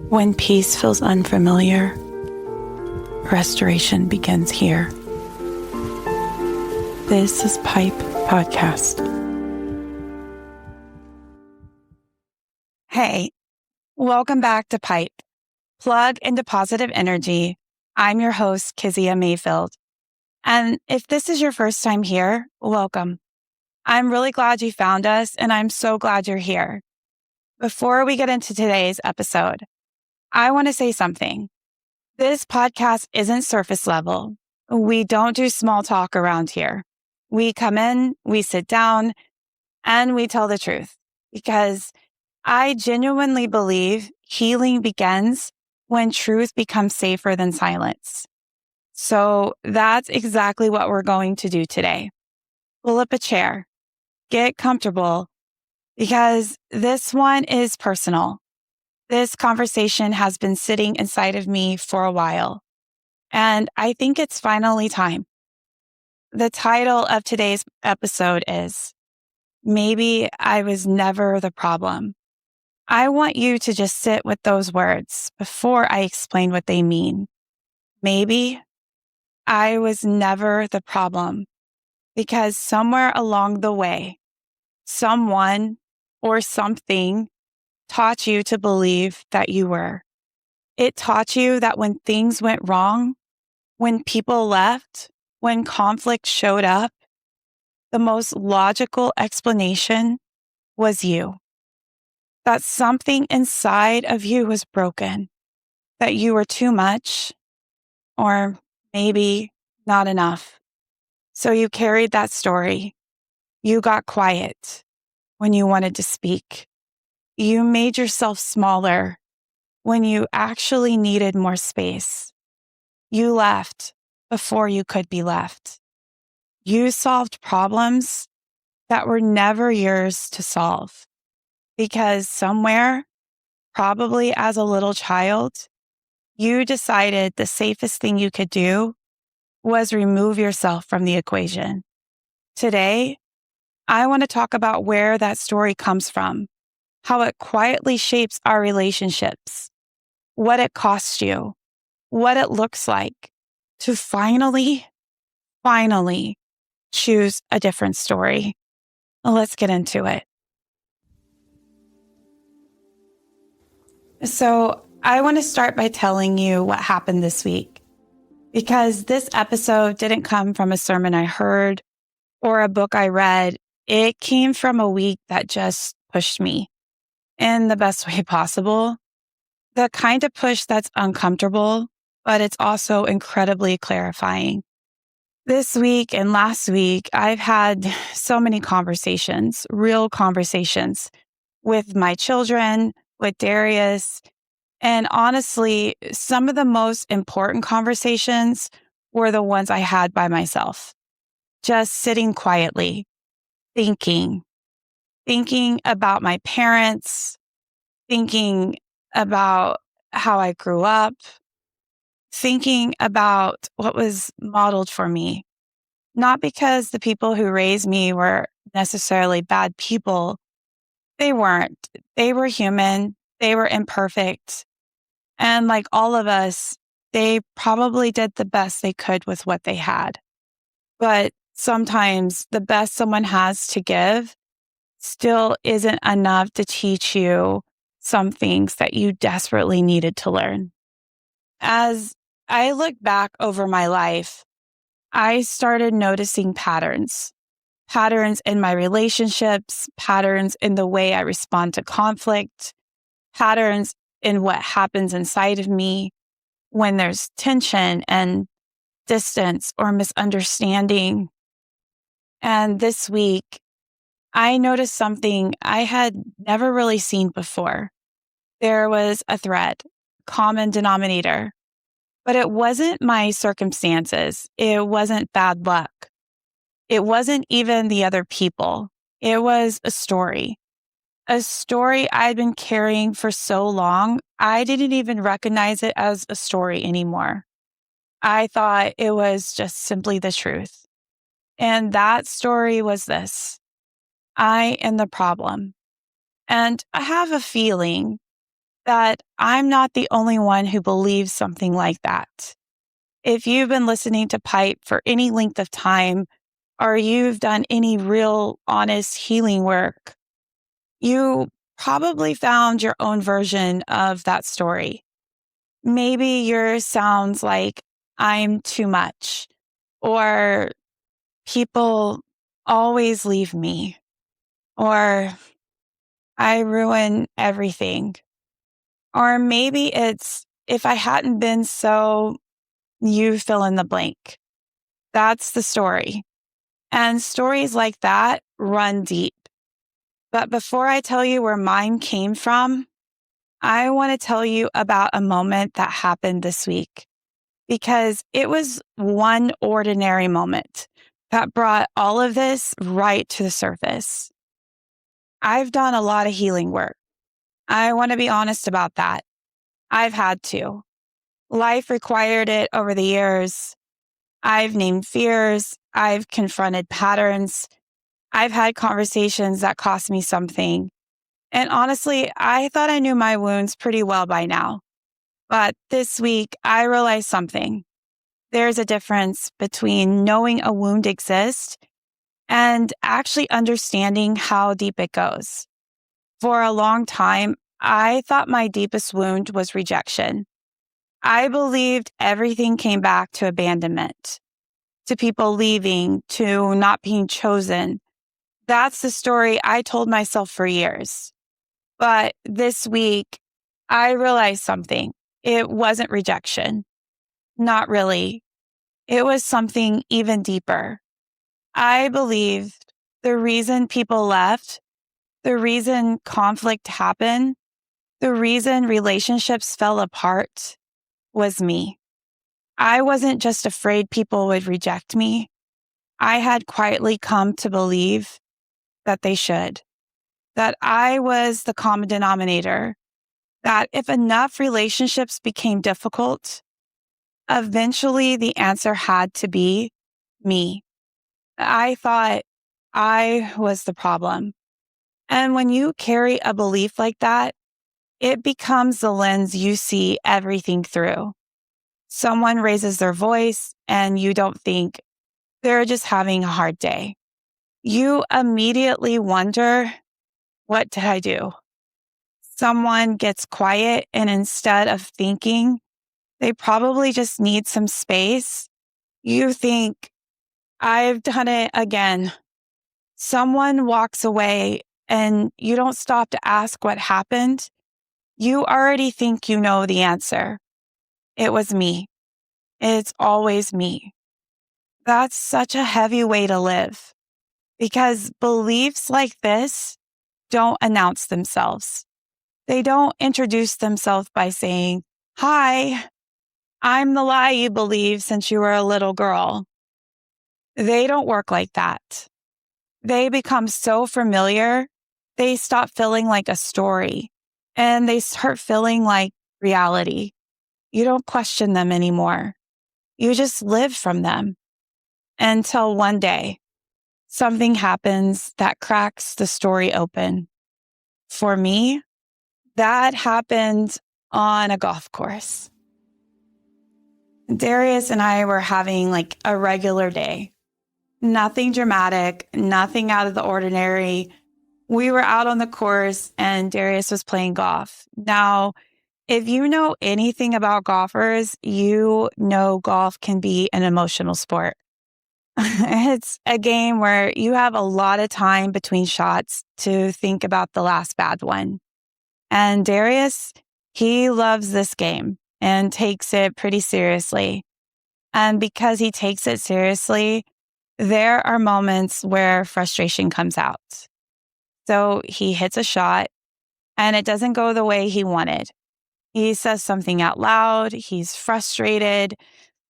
When peace feels unfamiliar, restoration begins here. This is Pipe Podcast. Hey, welcome back to Pipe. Plug into positive energy. I'm your host, Kizia Mayfield. And if this is your first time here, welcome. I'm really glad you found us, and I'm so glad you're here. Before we get into today's episode, I want to say something. This podcast isn't surface level. We don't do small talk around here. We come in, we sit down, and we tell the truth because I genuinely believe healing begins when truth becomes safer than silence. So that's exactly what we're going to do today. Pull up a chair, get comfortable, because this one is personal. This conversation has been sitting inside of me for a while, and I think it's finally time. The title of today's episode is Maybe I Was Never the Problem. I want you to just sit with those words before I explain what they mean. Maybe I was never the problem because somewhere along the way, someone or something taught you to believe that you were. It taught you that when things went wrong, when people left, when conflict showed up, the most logical explanation was you. That something inside of you was broken, that you were too much, or maybe not enough. So you carried that story. You got quiet when you wanted to speak. You made yourself smaller when you actually needed more space. You left before you could be left. You solved problems that were never yours to solve because somewhere, probably as a little child, you decided the safest thing you could do was remove yourself from the equation. Today, I want to talk about where that story comes from, how it quietly shapes our relationships, what it costs you, what it looks like to finally choose a different story. Let's get into it. So I want to start by telling you what happened this week, because this episode didn't come from a sermon I heard or a book I read. It came from a week that just pushed me in the best way possible. The kind of push that's uncomfortable, but it's also incredibly clarifying. This week and last week, I've had so many conversations, real conversations with my children, with Darius. And honestly, some of the most important conversations were the ones I had by myself, just sitting quietly, thinking about my parents, thinking about how I grew up, thinking about what was modeled for me. Not because the people who raised me were necessarily bad people. They weren't. They were human. They were imperfect. And like all of us, they probably did the best they could with what they had. But sometimes the best someone has to give still isn't enough to teach you some things that you desperately needed to learn. As I look back over my life, I started noticing patterns in my relationships, patterns in the way I respond to conflict, patterns in what happens inside of me when there's tension and distance or misunderstanding. And this week, I noticed something I had never really seen before. There was a thread, common denominator, but it wasn't my circumstances. It wasn't bad luck. It wasn't even the other people. It was a story I'd been carrying for so long, I didn't even recognize it as a story anymore. I thought it was just simply the truth. And that story was this: I am the problem. And I have a feeling that I'm not the only one who believes something like that. If you've been listening to Pipe for any length of time, or you've done any real honest healing work, you probably found your own version of that story. Maybe yours sounds like I'm too much, or people always leave me, or I ruin everything. Or maybe it's if I hadn't been so, you fill in the blank. That's the story. And stories like that run deep. But before I tell you where mine came from, I want to tell you about a moment that happened this week because it was one ordinary moment that brought all of this right to the surface. I've done a lot of healing work. I want to be honest about that. I've had to. Life required it over the years. I've named fears. I've confronted patterns. I've had conversations that cost me something. And honestly, I thought I knew my wounds pretty well by now. But this week, I realized something. There's a difference between knowing a wound exists and actually understanding how deep it goes. For a long time, I thought my deepest wound was rejection. I believed everything came back to abandonment, to people leaving, to not being chosen. That's the story I told myself for years. But this week, I realized something. It wasn't rejection. Not really. It was something even deeper. I believed the reason people left, the reason conflict happened, the reason relationships fell apart was me. I wasn't just afraid people would reject me. I had quietly come to believe that they should, that I was the common denominator, that if enough relationships became difficult, eventually the answer had to be me. I thought I was the problem. And when you carry a belief like that, it becomes the lens you see everything through. Someone raises their voice and you don't think they're just having a hard day. You immediately wonder, what did I do? Someone gets quiet and instead of thinking they probably just need some space, you think, I've done it again. Someone walks away and you don't stop to ask what happened. You already think you know the answer. It was me. It's always me. That's such a heavy way to live because beliefs like this don't announce themselves. They don't introduce themselves by saying, "Hi, I'm the lie you believe since you were a little girl." They don't work like that. They become so familiar, they stop feeling like a story and they start feeling like reality. You don't question them anymore. You just live from them until one day something happens that cracks the story open. For me, that happened on a golf course. Darius and I were having like a regular day. Nothing dramatic, nothing out of the ordinary. We were out on the course and Darius was playing golf. Now, if you know anything about golfers, you know golf can be an emotional sport. It's a game where you have a lot of time between shots to think about the last bad one. And Darius, he loves this game and takes it pretty seriously. And because he takes it seriously, there are moments where frustration comes out. So he hits a shot and it doesn't go the way he wanted. He says something out loud. He's frustrated,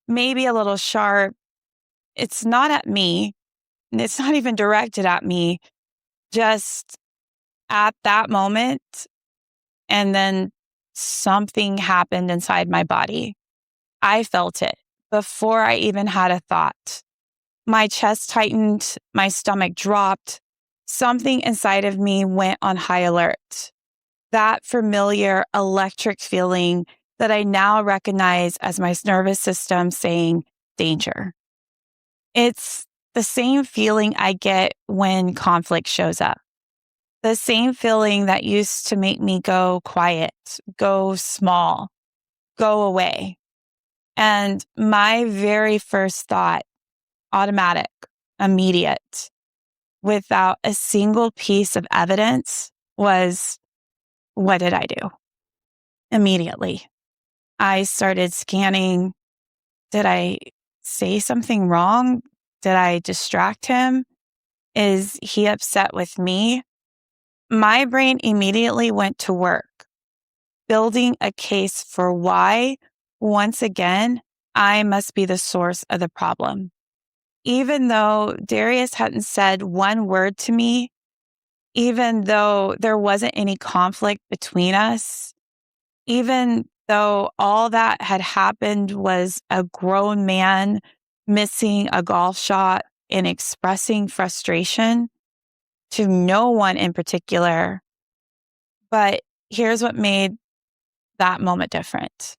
maybe a little sharp. It's not at me. It's not even directed at me. Just at that moment. And then something happened inside my body. I felt it before I even had a thought. My chest tightened, my stomach dropped. Something inside of me went on high alert. that familiar electric feeling that I now recognize as my nervous system saying danger. It's the same feeling I get when conflict shows up. The same feeling that used to make me go quiet, go small, go away. And my very first thought, automatic, immediate, without a single piece of evidence, was, what did I do? Immediately, I started scanning. Did I say something wrong? Did I distract him? Is he upset with me? My brain immediately went to work, building a case for why, once again, I must be the source of the problem. Even though Darius hadn't said one word to me, even though there wasn't any conflict between us, even though all that had happened was a grown man missing a golf shot and expressing frustration to no one in particular. But here's what made that moment different.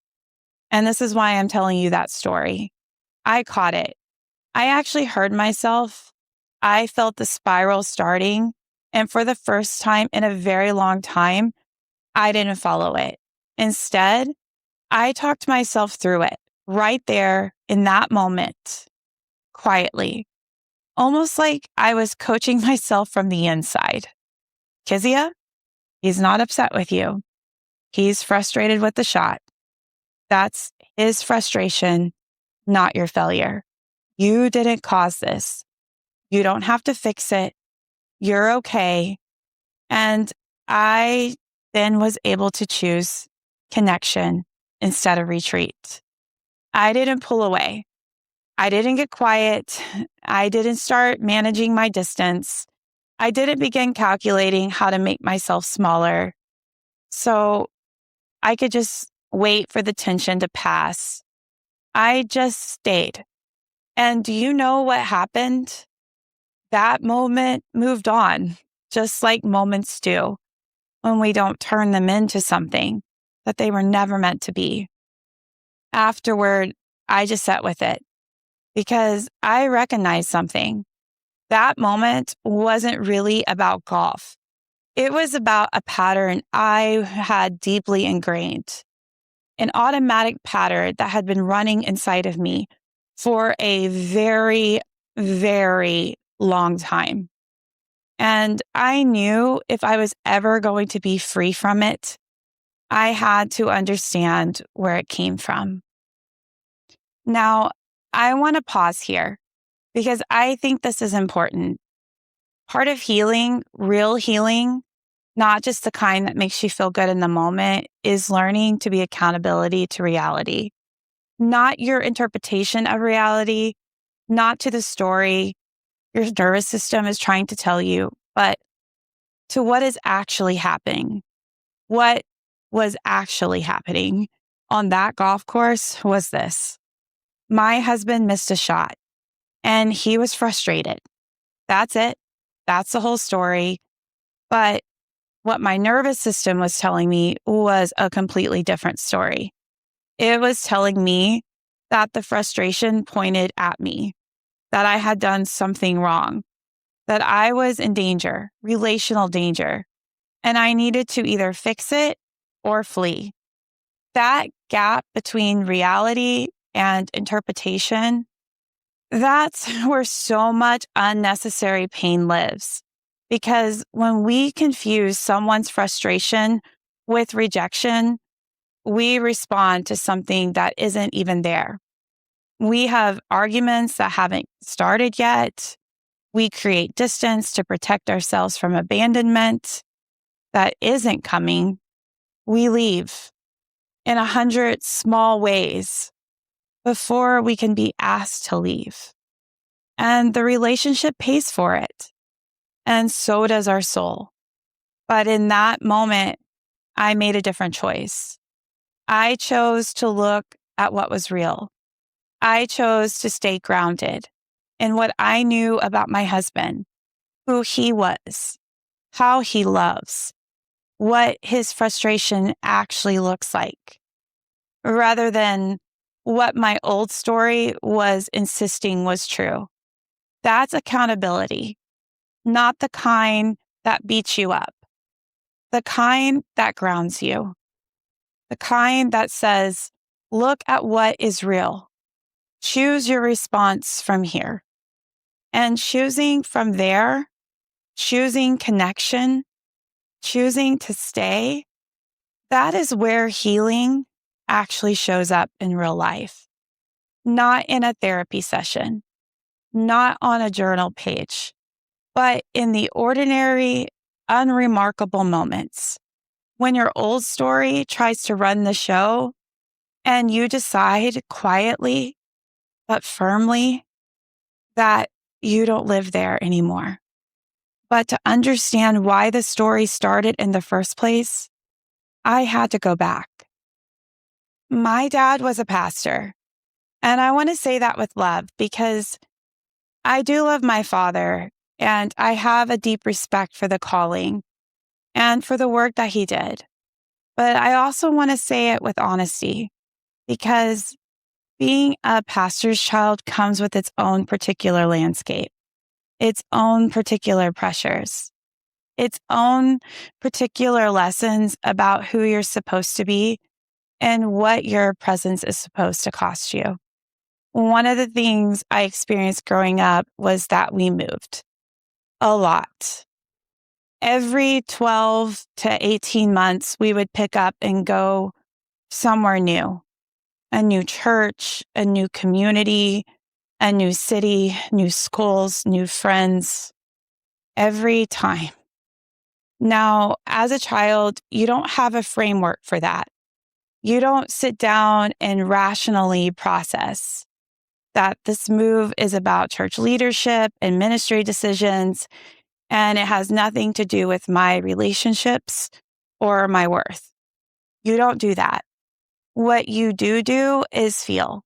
And this is why I'm telling you that story. I caught it. I actually heard myself. I felt the spiral starting. And for the first time in a very long time, I didn't follow it. Instead, I talked myself through it right there in that moment, quietly, almost like I was coaching myself from the inside. Kizia, he's not upset with you. He's frustrated with the shot. That's his frustration, not your failure. You didn't cause this. You don't have to fix it. You're okay. And I then was able to choose connection instead of retreat. I didn't pull away. I didn't get quiet. I didn't start managing my distance. I didn't begin calculating how to make myself smaller so I could just wait for the tension to pass. I just stayed. And do you know what happened? That moment moved on, just like moments do when we don't turn them into something that they were never meant to be. Afterward, I just sat with it because I recognized something. That moment wasn't really about golf. It was about a pattern I had deeply ingrained, an automatic pattern that had been running inside of me for a very, very long time. And I knew if I was ever going to be free from it, I had to understand where it came from. Now, I want to pause here because I think this is important. Part of healing, real healing, not just the kind that makes you feel good in the moment, is learning to be accountability to reality. Not your interpretation of reality, not to the story your nervous system is trying to tell you, but to what is actually happening. What was actually happening on that golf course was this. My husband missed a shot and he was frustrated. That's it. That's the whole story. But what my nervous system was telling me was a completely different story. It was telling me that the frustration pointed at me, that I had done something wrong, that I was in danger, relational danger, and I needed to either fix it or flee. That gap between reality and interpretation, that's where so much unnecessary pain lives. Because when we confuse someone's frustration with rejection, we respond to something that isn't even there. We have arguments that haven't started yet. We create distance to protect ourselves from abandonment that isn't coming. We leave in 100 small ways before we can be asked to leave. And the relationship pays for it. And so does our soul. But in that moment, I made a different choice. I chose to look at what was real. I chose to stay grounded in what I knew about my husband, who he was, how he loves, what his frustration actually looks like, rather than what my old story was insisting was true. That's accountability, not the kind that beats you up, the kind that grounds you, the kind that says, look at what is real. Choose your response from here. And choosing from there, choosing connection, choosing to stay, that is where healing actually shows up in real life, not in a therapy session, not on a journal page, but in the ordinary, unremarkable moments when your old story tries to run the show and you decide quietly but firmly that you don't live there anymore. But to understand why the story started in the first place, I had to go back. My dad was a pastor, and I want to say that with love because I do love my father, and I have a deep respect for the calling and for the work that he did. But I also want to say it with honesty because being a pastor's child comes with its own particular landscape, its own particular pressures, its own particular lessons about who you're supposed to be and what your presence is supposed to cost you. One of the things I experienced growing up was that we moved a lot. Every 12 to 18 months, we would pick up and go somewhere new, a new church, a new community, a new city, new schools, new friends, every time. Now, as a child, you don't have a framework for that. You don't sit down and rationally process that this move is about church leadership and ministry decisions, and it has nothing to do with my relationships or my worth. You don't do that. What you do is feel.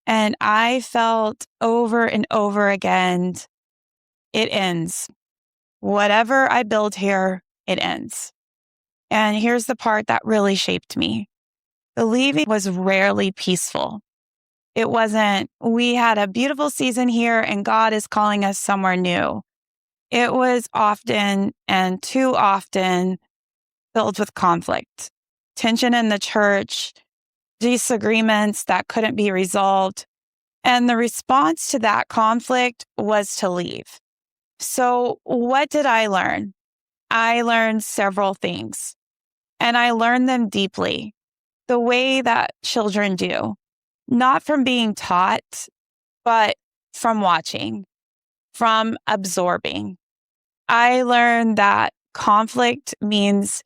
And I felt over and over again, it ends. Whatever I build here, it ends. And here's the part that really shaped me. The leaving was rarely peaceful. It wasn't, we had a beautiful season here and God is calling us somewhere new. It was often and too often filled with conflict, tension in the church, disagreements that couldn't be resolved. And the response to that conflict was to leave. So what did I learn? I learned several things, and I learned them deeply, the way that children do, not from being taught, but from watching, from absorbing. I learned that conflict means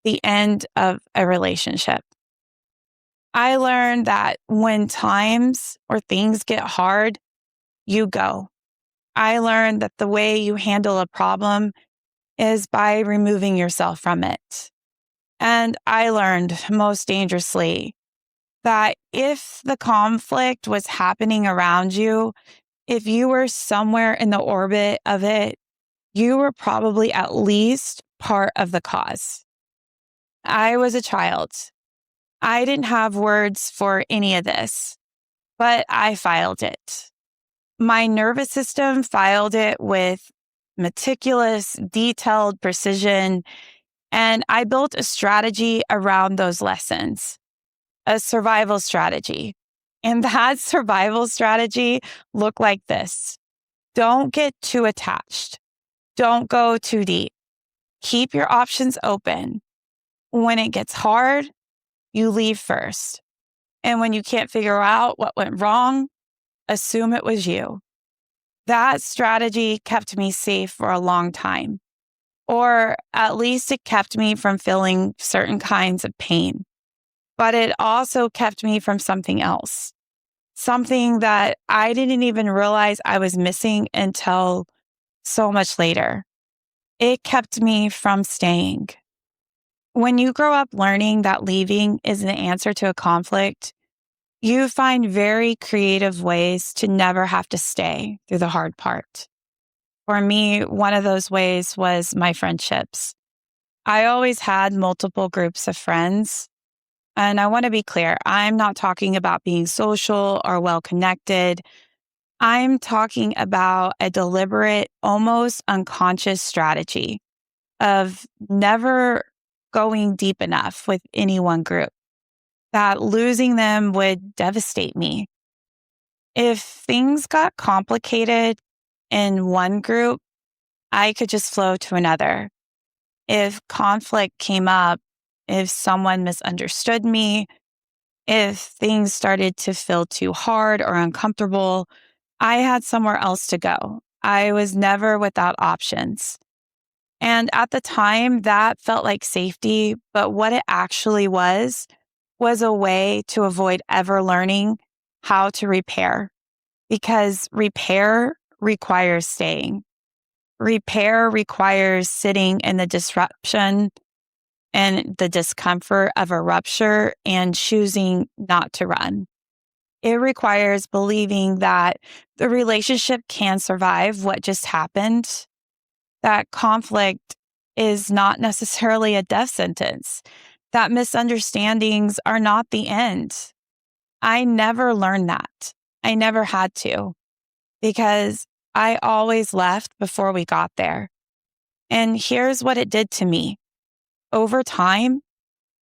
the end of a relationship. I learned that when times or things get hard, you go. I learned that the way you handle a problem is by removing yourself from it. And I learned most dangerously that if the conflict was happening around you, if you were somewhere in the orbit of it, you were probably at least part of the cause. I was a child. I didn't have words for any of this, but I filed it. My nervous system filed it with meticulous, detailed precision, and I built a strategy around those lessons, a survival strategy. And that survival strategy looked like this. Don't get too attached. Don't go too deep. Keep your options open. When it gets hard, you leave first. And when you can't figure out what went wrong, assume it was you. That strategy kept me safe for a long time, or at least it kept me from feeling certain kinds of pain. But it also kept me from something else, something that I didn't even realize I was missing until so much later. It kept me from staying. When you grow up learning that leaving is an answer to a conflict, you find very creative ways to never have to stay through the hard part. For me, one of those ways was my friendships. I always had multiple groups of friends. And I want to be clear, I'm not talking about being social or well connected. I'm talking about a deliberate, almost unconscious strategy of never going deep enough with any one group, that losing them would devastate me. If things got complicated in one group, I could just flow to another. If conflict came up, if someone misunderstood me, if things started to feel too hard or uncomfortable, I had somewhere else to go. I was never without options. And at the time, that felt like safety. But what it actually was a way to avoid ever learning how to repair, because repair requires staying. Repair requires sitting in the disruption and the discomfort of a rupture and choosing not to run. It requires believing that the relationship can survive what just happened, that conflict is not necessarily a death sentence, that misunderstandings are not the end. I never learned that. I never had to, because I always left before we got there. And here's what it did to me. Over time,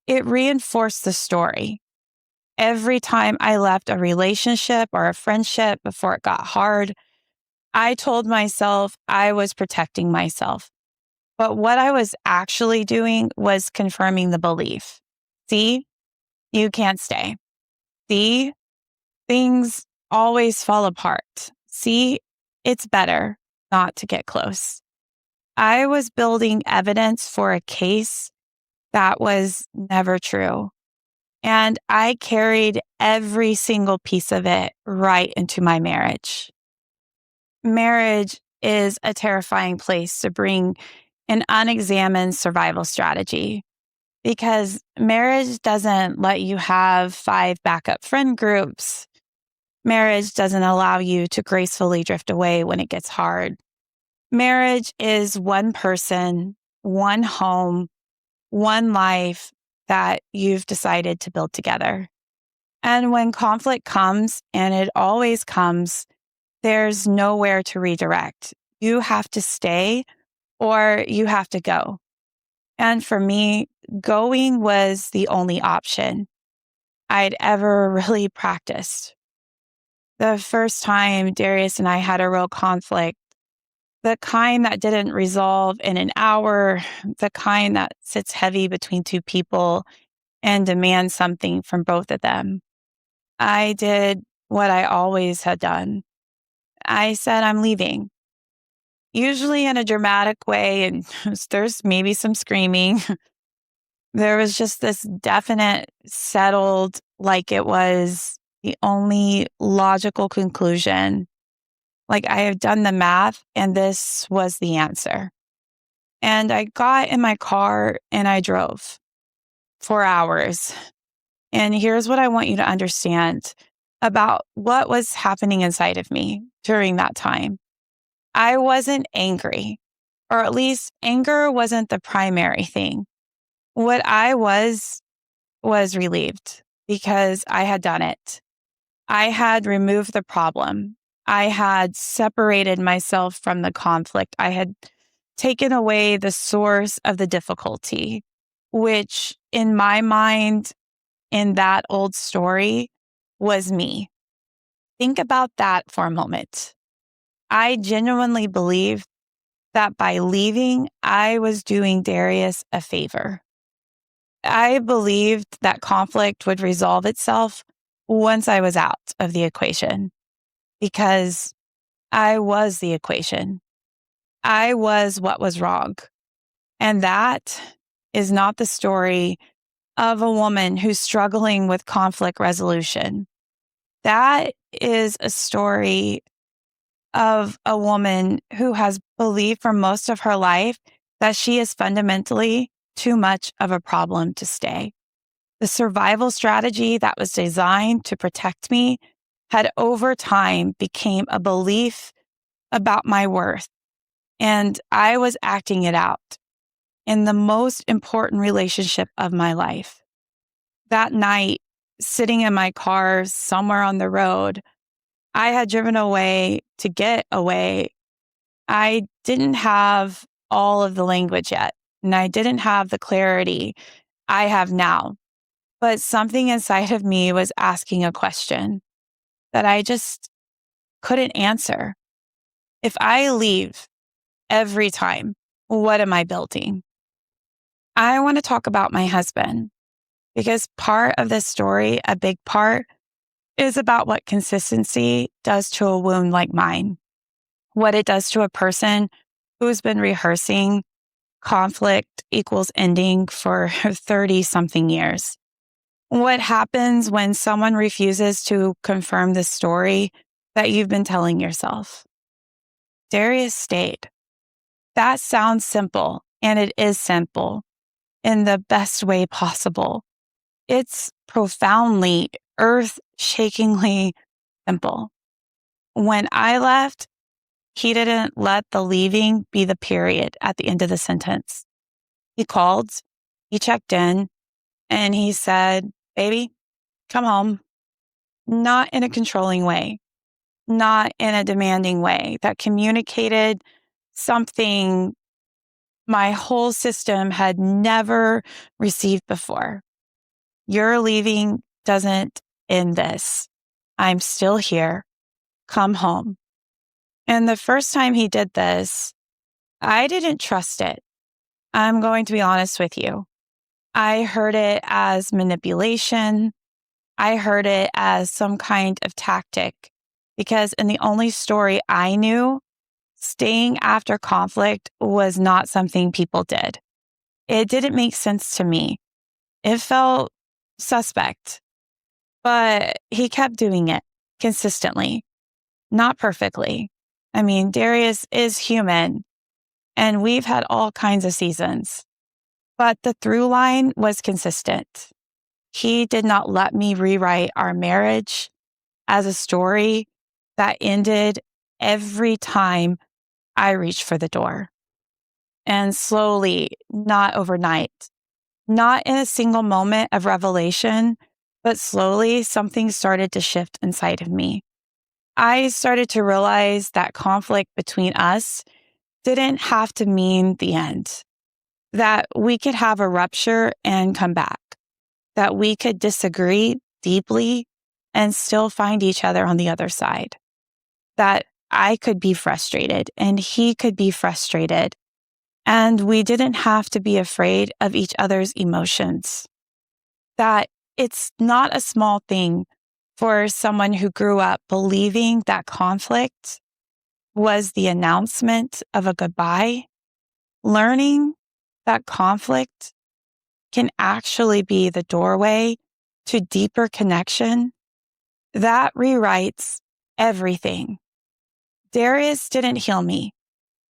it reinforced the story. Every time I left a relationship or a friendship before it got hard, I told myself I was protecting myself. But what I was actually doing was confirming the belief. See, you can't stay. See, things always fall apart. See, it's better not to get close. I was building evidence for a case that was never true. And I carried every single piece of it right into my marriage. Marriage is a terrifying place to bring an unexamined survival strategy, because marriage doesn't let you have 5 backup friend groups. Marriage doesn't allow you to gracefully drift away when it gets hard. Marriage is one person, one home, one life that you've decided to build together. And when conflict comes, and it always comes, there's nowhere to redirect. You have to stay or you have to go. And for me, going was the only option I'd ever really practiced. The first time Darius and I had a real conflict, the kind that didn't resolve in an hour, the kind that sits heavy between two people and demands something from both of them, I did what I always had done. I said, I'm leaving, usually in a dramatic way, and there's maybe some screaming. There was just this definite, settled, like it was the only logical conclusion. Like I have done the math and this was the answer. And I got in my car and I drove for hours. And here's what I want you to understand about what was happening inside of me during that time. I wasn't angry, or at least anger wasn't the primary thing. What I was relieved, because I had done it. I had removed the problem. I had separated myself from the conflict. I had taken away the source of the difficulty, which in my mind, in that old story, was me. Think about that for a moment. I genuinely believed that by leaving, I was doing Darius a favor. I believed that conflict would resolve itself once I was out of the equation, because I was the equation. I was what was wrong. And that is not the story of a woman who's struggling with conflict resolution. That is a story of a woman who has believed for most of her life that she is fundamentally too much of a problem to stay. The survival strategy that was designed to protect me had over time became a belief about my worth, and I was acting it out. in the most important relationship of my life. That night, sitting in my car somewhere on the road, I had driven away to get away. I didn't have all of the language yet, and I didn't have the clarity I have now. But something inside of me was asking a question that I just couldn't answer. If I leave every time, what am I building? I want to talk about my husband because part of this story, a big part, is about what consistency does to a wound like mine, what it does to a person who's been rehearsing conflict equals ending for 30 something years. What happens when someone refuses to confirm the story that you've been telling yourself? Darius stayed. That sounds simple, and it is simple in the best way possible. It's profoundly, earth-shakingly simple. When I left, he didn't let the leaving be the period at the end of the sentence. He called, he checked in, and he said, "Baby, come home." Not in a controlling way, not in a demanding way that communicated something my whole system had never received before. Your leaving doesn't end this. I'm still here. Come home. And the first time he did this, I didn't trust it. I'm going to be honest with you. I heard it as manipulation. I heard it as some kind of tactic because in the only story I knew, staying after conflict was not something people did. It didn't make sense to me. It felt suspect, but he kept doing it consistently, not perfectly. I mean, Darius is human and we've had all kinds of seasons, but the through line was consistent. He did not let me rewrite our marriage as a story that ended every time I reached for the door. And slowly, not overnight, not in a single moment of revelation, but slowly something started to shift inside of me. I started to realize that conflict between us didn't have to mean the end, that we could have a rupture and come back, that we could disagree deeply and still find each other on the other side, that I could be frustrated and he could be frustrated. And we didn't have to be afraid of each other's emotions, that it's not a small thing for someone who grew up believing that conflict was the announcement of a goodbye, learning that conflict can actually be the doorway to deeper connection. That rewrites everything. Darius didn't heal me.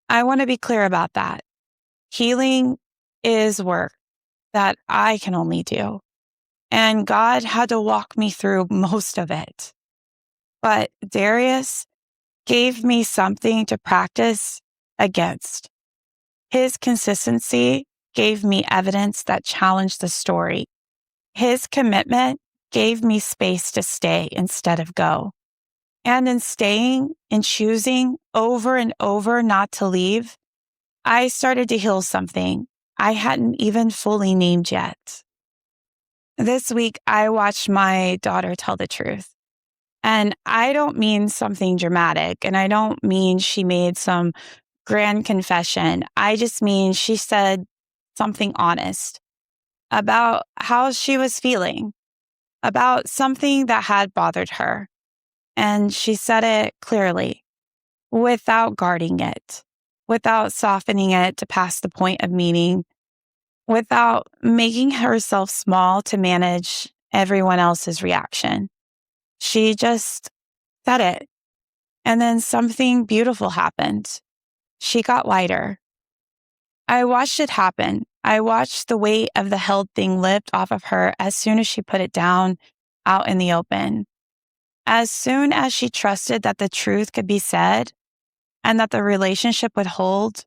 I want to be clear about that. Healing is work that I can only do. And God had to walk me through most of it. But Darius gave me something to practice against. His consistency gave me evidence that challenged the story. His commitment gave me space to stay instead of go. And in staying and choosing over and over not to leave, I started to heal something I hadn't even fully named yet. This week, I watched my daughter tell the truth. And I don't mean something dramatic, and I don't mean she made some grand confession. I just mean she said something honest about how she was feeling, about something that had bothered her. And she said it clearly, without guarding it, without softening it to past the point of meaning, without making herself small to manage everyone else's reaction. She just said it. And then something beautiful happened. She got lighter. I watched it happen. I watched the weight of the held thing lift off of her as soon as she put it down out in the open. As soon as she trusted that the truth could be said and that the relationship would hold,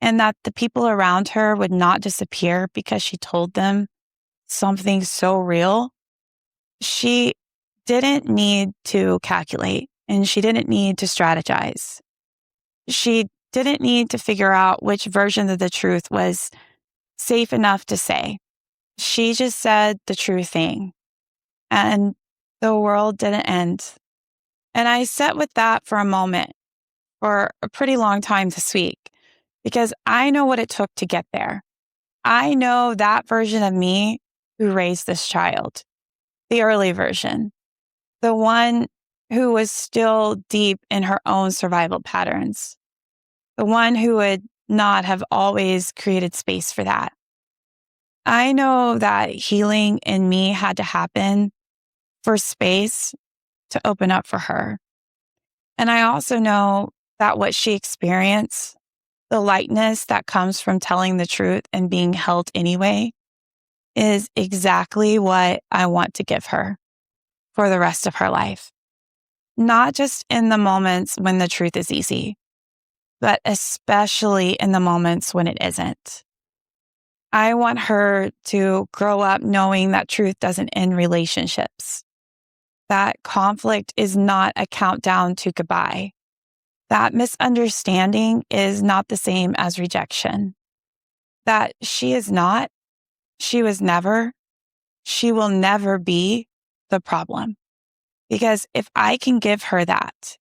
and that the people around her would not disappear because she told them something so real. She didn't need to calculate and she didn't need to strategize. She didn't need to figure out which version of the truth was safe enough to say. She just said the true thing, and the world didn't end. And I sat with that for a moment, for a pretty long time this week, because I know what it took to get there. I know that version of me who raised this child, the early version, the one who was still deep in her own survival patterns, the one who would not have always created space for that. I know that healing in me had to happen for space to open up for her. And I also know that what she experienced, the lightness that comes from telling the truth and being held anyway, is exactly what I want to give her for the rest of her life. Not just in the moments when the truth is easy, but especially in the moments when it isn't. I want her to grow up knowing that truth doesn't end relationships, that conflict is not a countdown to goodbye, that misunderstanding is not the same as rejection, that she is not, she was never, she will never be the problem. Because if I can give her that,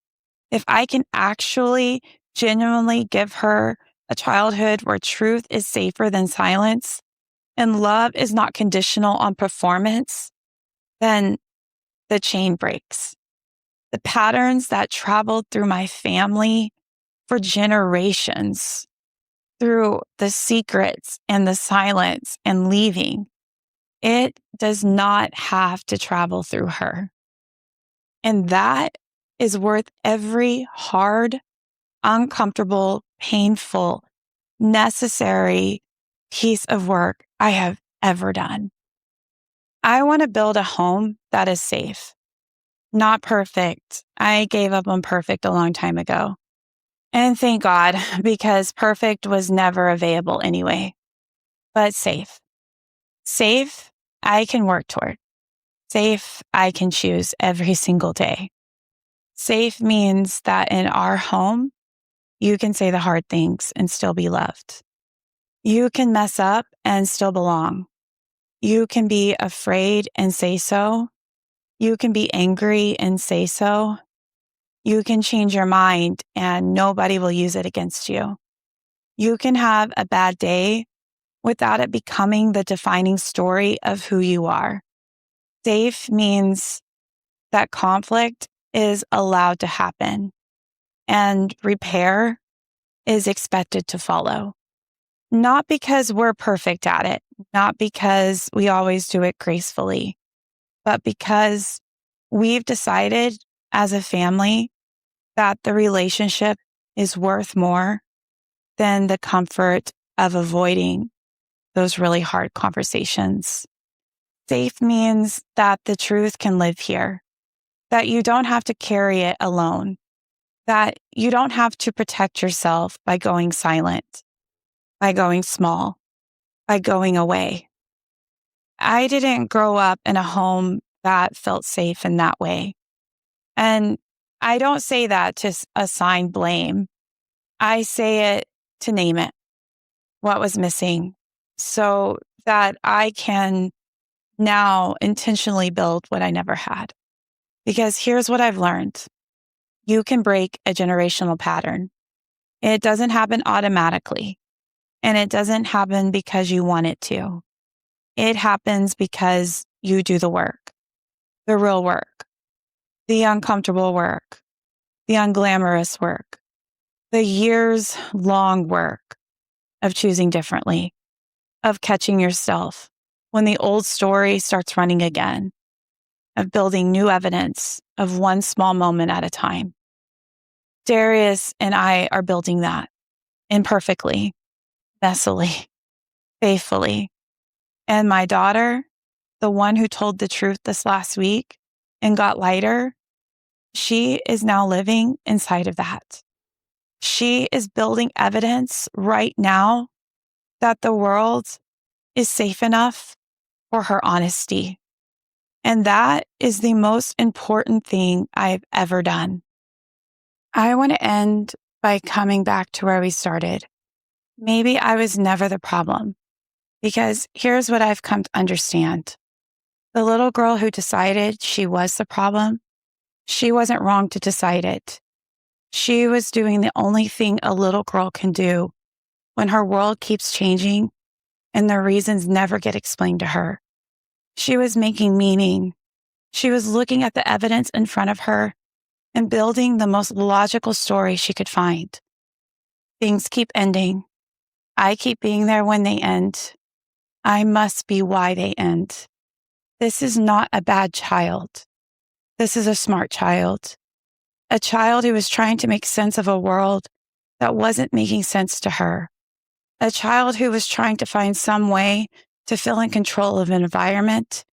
if I can actually genuinely give her a childhood where truth is safer than silence and love is not conditional on performance, then the chain breaks. The patterns that traveled through my family for generations, through the secrets and the silence and leaving, it does not have to travel through her. And that is worth every hard, uncomfortable, painful, necessary piece of work I have ever done. I want to build a home that is safe, not perfect. I gave up on perfect a long time ago. And thank God, because perfect was never available anyway, but safe. Safe, I can work toward. Safe, I can choose every single day. Safe means that in our home, you can say the hard things and still be loved. You can mess up and still belong. You can be afraid and say so. You can be angry and say so. You can change your mind and nobody will use it against you. You can have a bad day without it becoming the defining story of who you are. Safe means that conflict is allowed to happen and repair is expected to follow. Not because we're perfect at it, not because we always do it gracefully, but because we've decided as a family that the relationship is worth more than the comfort of avoiding those really hard conversations. Safe means that the truth can live here, that you don't have to carry it alone, that you don't have to protect yourself by going silent, by going small, by going away. I didn't grow up in a home that felt safe in that way. And I don't say that to assign blame. I say it to name it, what was missing, so that I can now intentionally build what I never had. Because here's what I've learned. You can break a generational pattern. It doesn't happen automatically. And it doesn't happen because you want it to. It happens because you do the work, the real work, the uncomfortable work, the unglamorous work, the years-long work of choosing differently, of catching yourself when the old story starts running again, of building new evidence of one small moment at a time. Darius and I are building that imperfectly, messily, faithfully. And my daughter, the one who told the truth this last week and got lighter, she is now living inside of that. She is building evidence right now that the world is safe enough for her honesty. And that is the most important thing I've ever done. I want to end by coming back to where we started. Maybe I was never the problem, because here's what I've come to understand. The little girl who decided she was the problem, she wasn't wrong to decide it. She was doing the only thing a little girl can do when her world keeps changing and the reasons never get explained to her. She was making meaning. She was looking at the evidence in front of her and building the most logical story she could find. Things keep ending. I keep being there when they end. I must be why they end. This is not a bad child. This is a smart child. A child who was trying to make sense of a world that wasn't making sense to her. A child who was trying to find some way to feel in control of an environment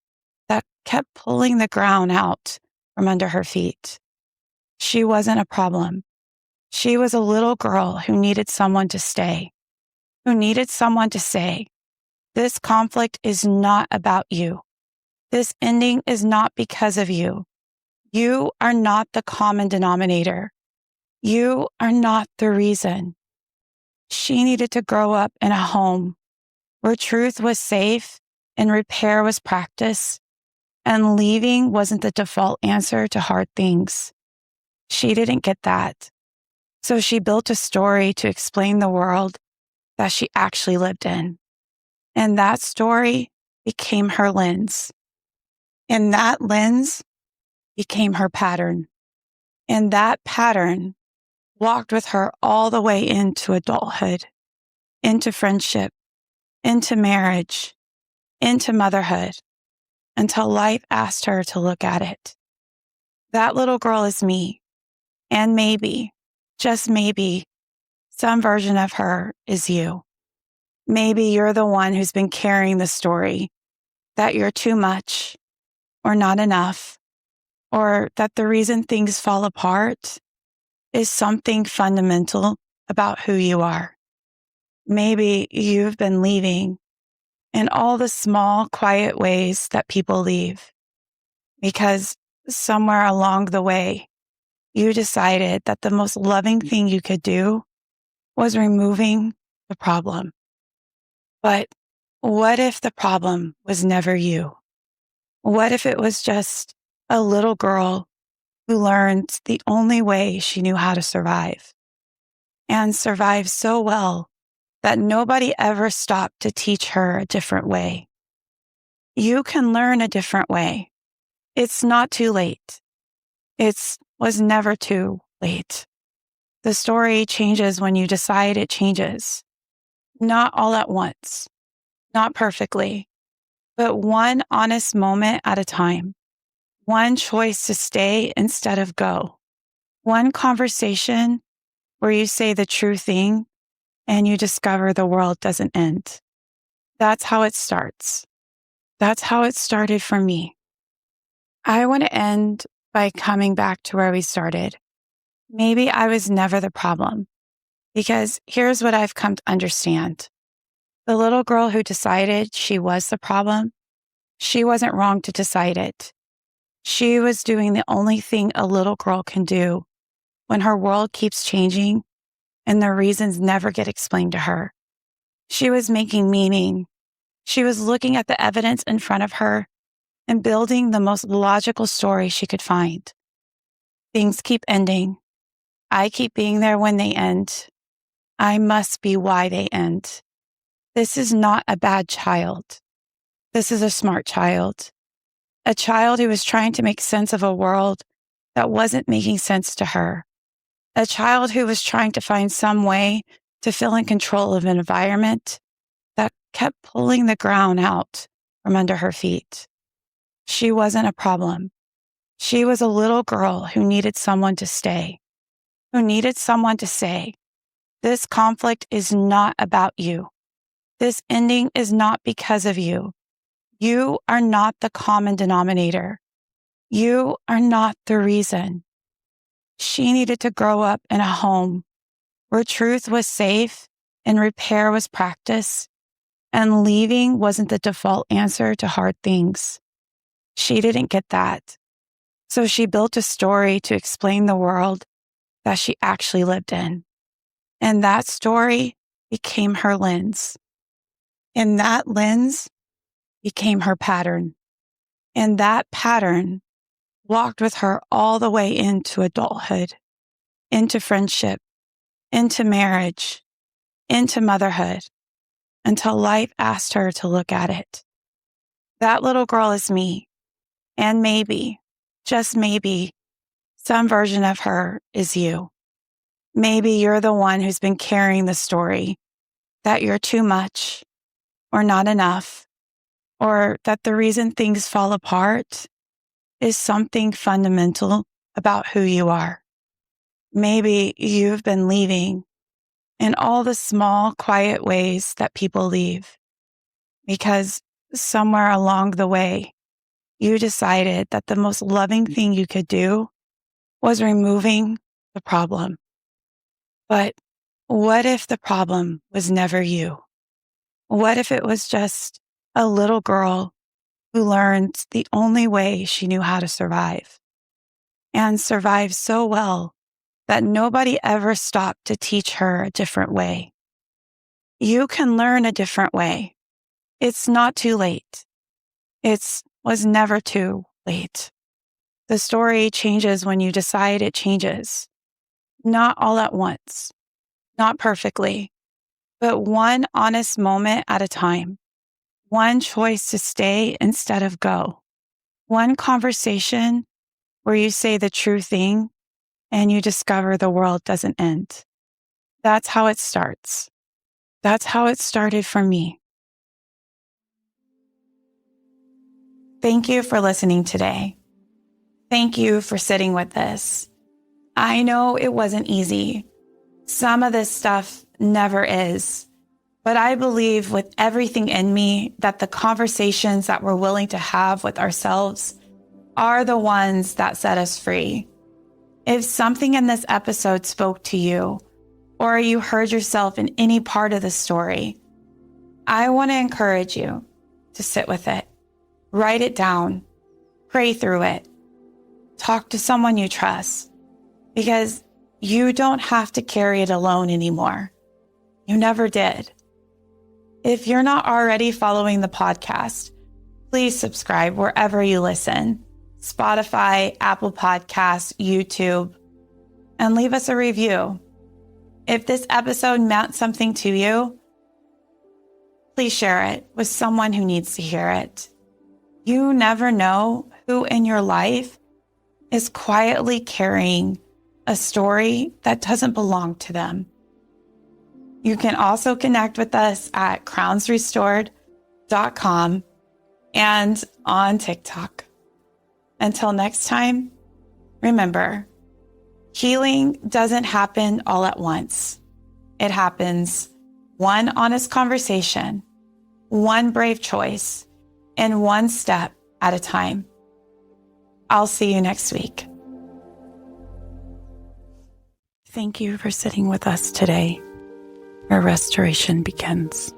that kept pulling the ground out from under her feet. She wasn't a problem. She was a little girl who needed someone to stay, who needed someone to say, this conflict is not about you. This ending is not because of you. You are not the common denominator. You are not the reason. She needed to grow up in a home where truth was safe and repair was practiced, and leaving wasn't the default answer to hard things. She didn't get that. So she built a story to explain the world that she actually lived in. And that story became her lens. And that lens became her pattern. And that pattern walked with her all the way into adulthood, into friendship, into marriage, into motherhood, until life asked her to look at it. That little girl is me. And maybe, just maybe, some version of her is you. Maybe you're the one who's been carrying the story that you're too much or not enough, or that the reason things fall apart is something fundamental about who you are. Maybe you've been leaving in all the small, quiet ways that people leave, because somewhere along the way, you decided that the most loving thing you could do was removing the problem. But what if the problem was never you? What if it was just a little girl who learned the only way she knew how to survive, and survive so well that nobody ever stopped to teach her a different way? You can learn a different way. It's not too late. It was never too late. The story changes when you decide it changes. Not all at once, not perfectly, but one honest moment at a time. One choice to stay instead of go. One conversation where you say the true thing and you discover the world doesn't end. That's how it starts. That's how it started for me. I want to end by coming back to where we started. Maybe I was never the problem, because here's what I've come to understand. The little girl who decided she was the problem, she wasn't wrong to decide it. She was doing the only thing a little girl can do when her world keeps changing and the reasons never get explained to her. She was making meaning. She was looking at the evidence in front of her and building the most logical story she could find. Things keep ending. I keep being there when they end. I must be why they end. This is not a bad child. This is a smart child. A child who was trying to make sense of a world that wasn't making sense to her. A child who was trying to find some way to feel in control of an environment that kept pulling the ground out from under her feet. She wasn't a problem. She was a little girl who needed someone to stay, who needed someone to say, this conflict is not about you. This ending is not because of you. You are not the common denominator. You are not the reason. She needed to grow up in a home where truth was safe and repair was practice, and leaving wasn't the default answer to hard things. She didn't get that. So she built a story to explain the world that she actually lived in. And that story became her lens. And that lens became her pattern. And that pattern walked with her all the way into adulthood, into friendship, into marriage, into motherhood, until life asked her to look at it. That little girl is me. And maybe, just maybe, some version of her is you. Maybe you're the one who's been carrying the story that you're too much or not enough, or that the reason things fall apart is something fundamental about who you are. Maybe you've been leaving in all the small, quiet ways that people leave, because somewhere along the way, you decided that the most loving thing you could do was removing the problem. But what if the problem was never you? What if it was just a little girl who learned the only way she knew how to survive, and survive so well that nobody ever stopped to teach her a different way? You can learn a different way. It's not too late. It was never too late. The story changes when you decide it changes. Not all at once, not perfectly, but one honest moment at a time. One choice to stay instead of go. One conversation where you say the true thing and you discover the world doesn't end. That's how it starts. That's how it started for me. Thank you for listening today. Thank you for sitting with this. I know it wasn't easy. Some of this stuff never is. But I believe with everything in me that the conversations that we're willing to have with ourselves are the ones that set us free. If something in this episode spoke to you, or you heard yourself in any part of the story, I want to encourage you to sit with it, write it down, pray through it, talk to someone you trust, because you don't have to carry it alone anymore. You never did. If you're not already following the podcast, please subscribe wherever you listen, Spotify, Apple Podcasts, YouTube, and leave us a review. If this episode meant something to you, please share it with someone who needs to hear it. You never know who in your life is quietly carrying a story that doesn't belong to them. You can also connect with us at crownsrestored.com and on TikTok. Until next time, remember, healing doesn't happen all at once. It happens one honest conversation, one brave choice, and one step at a time. I'll see you next week. Thank you for sitting with us today, where restoration begins.